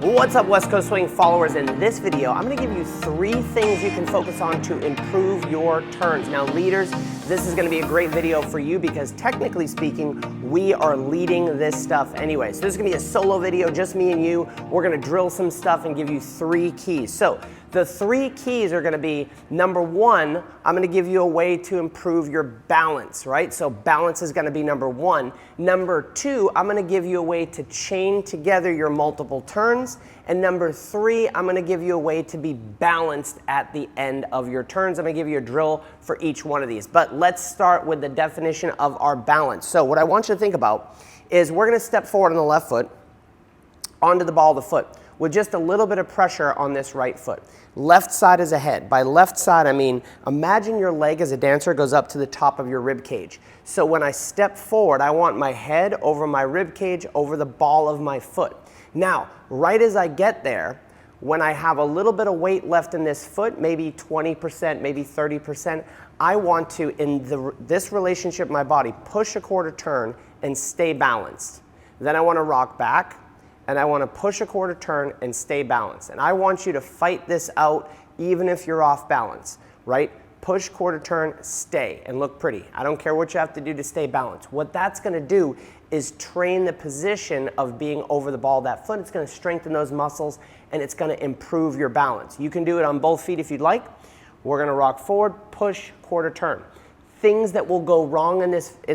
What's up, West Coast Swing followers? In this video, I'm going to give you 3 things you can focus on to improve your turns. Now, leaders, this is going to be a great video for you because technically speaking, we are leading this stuff anyway. So this is going to be a solo video, just me and you. We're going to drill some stuff and give you 3 keys. So the 3 keys are going to be, number 1, I'm going to give you a way to improve your balance, right? So balance is going to be number 1. Number 2, I'm going to give you a way to chain together your multiple turns. And number 3, I'm going to give you a way to be balanced at the end of your turns. I'm going to give you a drill for each one of these. But let's start with the definition of our balance. So what I want you to think about is we're going to step forward on the left foot onto the ball of the foot with just a little bit of pressure on this right foot. Left side is ahead. By left side, I mean, imagine your leg as a dancer goes up to the top of your rib cage. So when I step forward, I want my head over my rib cage, over the ball of my foot. Now, right as I get there, when I have a little bit of weight left in this foot, maybe 20%, maybe 30%, I want to, in this relationship in my body, push a quarter turn and stay balanced. Then I want to rock back, and I want to push a quarter turn and stay balanced. And I want you to fight this out even if you're off balance, right? Push, quarter turn, stay, and look pretty. I don't care what you have to do to stay balanced. What that's going to do is train the position of being over the ball of that foot. It's going to strengthen those muscles, and it's going to improve your balance. You can do it on both feet if you'd like. We're going to rock forward, push, quarter turn. Things that will go wrong in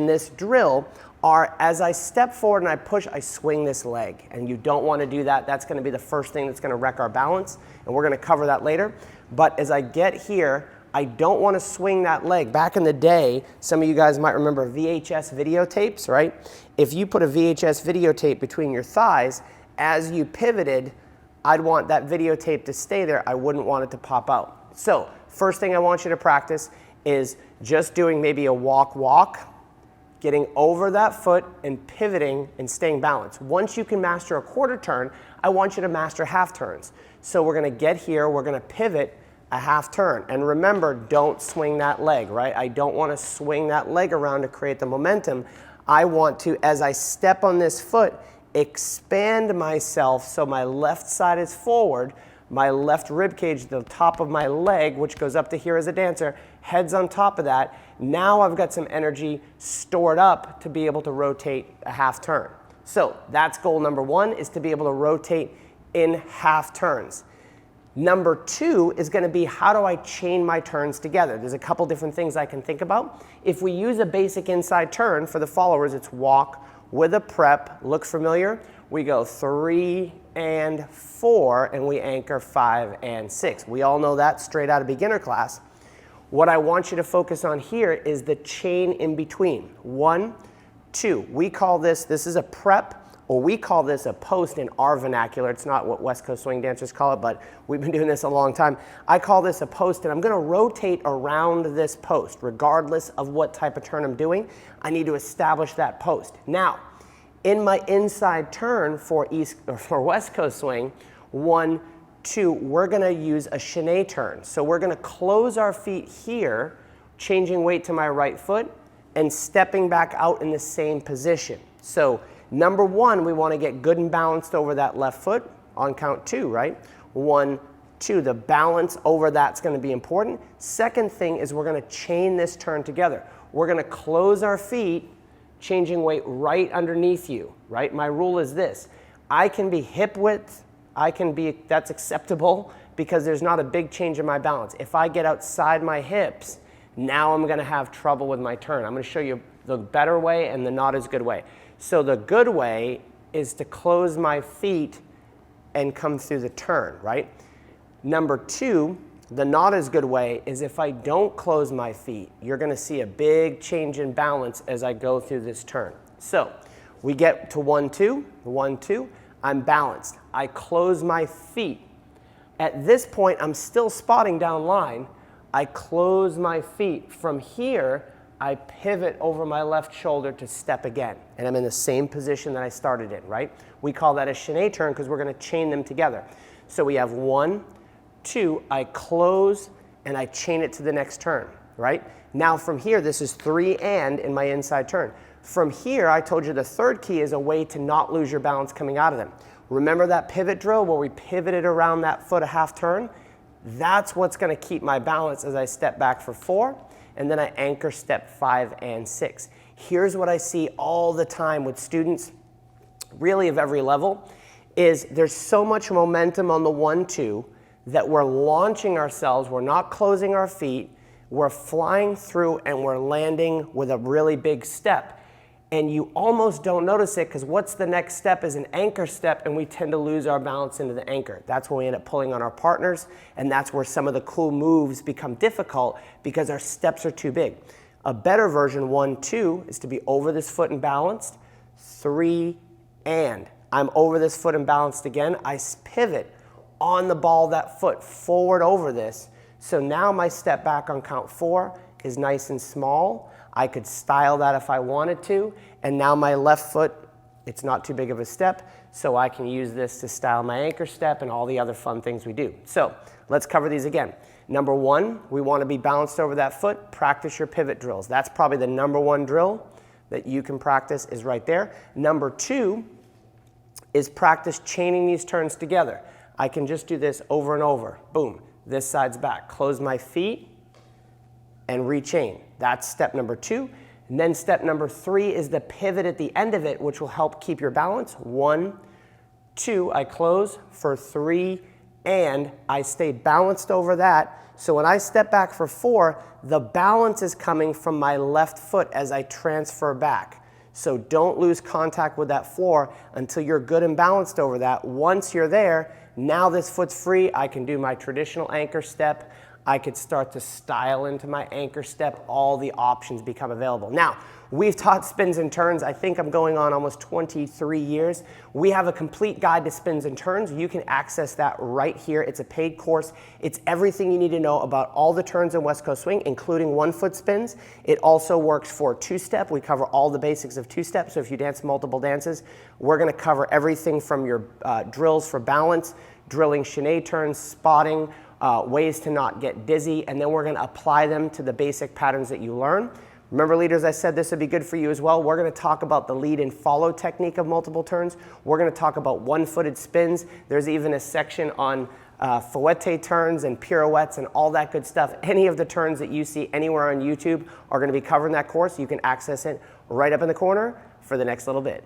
this drill are as I step forward and I push, I swing this leg. And you don't want to do that. That's going to be the first thing that's going to wreck our balance. And we're going to cover that later. But as I get here, I don't want to swing that leg. Back in the day, some of you guys might remember VHS videotapes, right? If you put a VHS videotape between your thighs, as you pivoted, I'd want that videotape to stay there. I wouldn't want it to pop out. So first thing I want you to practice is just doing maybe a walk, getting over that foot and pivoting and staying balanced. Once you can master a quarter turn, I want you to master half turns. So we're going to get here, we're going to pivot a half turn. And remember, don't swing that leg, right? I don't want to swing that leg around to create the momentum. I want to, as I step on this foot, expand myself so my left side is forward, my left rib cage, the top of my leg, which goes up to here as a dancer, head's on top of that. Now I've got some energy stored up to be able to rotate a half turn. So that's goal number 1, is to be able to rotate in half turns. Number 2 is going to be, how do I chain my turns together? There's a couple different things I can think about. If we use a basic inside turn, for the followers, it's walk with a prep. Look familiar? We go 3 and 4, and we anchor 5 and 6. We all know that straight out of beginner class. What I want you to focus on here is the chain in between. 1, 2. We call this is a prep, or we call this a post in our vernacular. It's not what West Coast swing dancers call it, but we've been doing this a long time. I call this a post, and I'm going to rotate around this post. Regardless of what type of turn I'm doing, I need to establish that post. Now, in my inside turn for West Coast swing, 1, 2, we're going to use a chaîné turn. So we're going to close our feet here, changing weight to my right foot, and stepping back out in the same position. So number 1, we want to get good and balanced over that left foot on count 2, right? 1, 2. The balance over that's going to be important. Second thing is we're going to chain this turn together. We're going to close our feet, changing weight right underneath you, right? My rule is this. I can be hip width. That's acceptable because there's not a big change in my balance. If I get outside my hips, now I'm going to have trouble with my turn. I'm going to show you the better way and the not as good way. So the good way is to close my feet and come through the turn, right? Number 2, the not as good way is if I don't close my feet, you're going to see a big change in balance as I go through this turn. So we get to 1, 2, 1, 2. I'm balanced. I close my feet. At this point, I'm still spotting down line. I close my feet. From here, I pivot over my left shoulder to step again. And I'm in the same position that I started in, right? We call that a chaîné turn because we're going to chain them together. So we have 1, 2, I close, and I chain it to the next turn, right? Now from here, this is 3 and in my inside turn. From here, I told you the third key is a way to not lose your balance coming out of them. Remember that pivot drill where we pivoted around that foot a half turn? That's what's going to keep my balance as I step back for 4, and then I anchor step 5 and 6. Here's what I see all the time with students, really of every level, is there's so much momentum on the 1-2 that we're launching ourselves, we're not closing our feet, we're flying through and we're landing with a really big step. And you almost don't notice it because what's the next step is an anchor step, and we tend to lose our balance into the anchor. That's when we end up pulling on our partners, and that's where some of the cool moves become difficult because our steps are too big. A better version, 1-2, is to be over this foot and balanced, 3, and I'm over this foot and balanced again. I pivot on the ball that foot forward over this. So now my step back on count 4 is nice and small. I could style that if I wanted to, and now my left foot, it's not too big of a step, so I can use this to style my anchor step and all the other fun things we do. So let's cover these again. Number 1, we want to be balanced over that foot. Practice your pivot drills. That's probably the number 1 drill that you can practice is right there. Number 2 is practice chaining these turns together. I can just do this over and over. Boom, this side's back. Close my feet and rechain. That's step number 2. And then step number 3 is the pivot at the end of it, which will help keep your balance. 1, 2, I close for 3, and I stay balanced over that. So when I step back for 4, the balance is coming from my left foot as I transfer back. So don't lose contact with that floor until you're good and balanced over that. Once you're there, now this foot's free. I can do my traditional anchor step. I could start to style into my anchor step. All the options become available. Now, we've taught spins and turns. I think I'm going on almost 23 years. We have a complete guide to spins and turns. You can access that right here. It's a paid course. It's everything you need to know about all the turns in West Coast Swing, including 1-foot spins. It also works for 2-step. We cover all the basics of 2-step. So if you dance multiple dances, we're going to cover everything from your drills for balance, drilling chaîné turns, spotting, ways to not get dizzy, and then we're going to apply them to the basic patterns that you learn. Remember, leaders, I said this would be good for you as well. We're going to talk about the lead and follow technique of multiple turns. We're going to talk about 1-footed spins. There's even a section on fouette turns and pirouettes and all that good stuff. Any of the turns that you see anywhere on YouTube are going to be covered in that course. You can access it right up in the corner for the next little bit.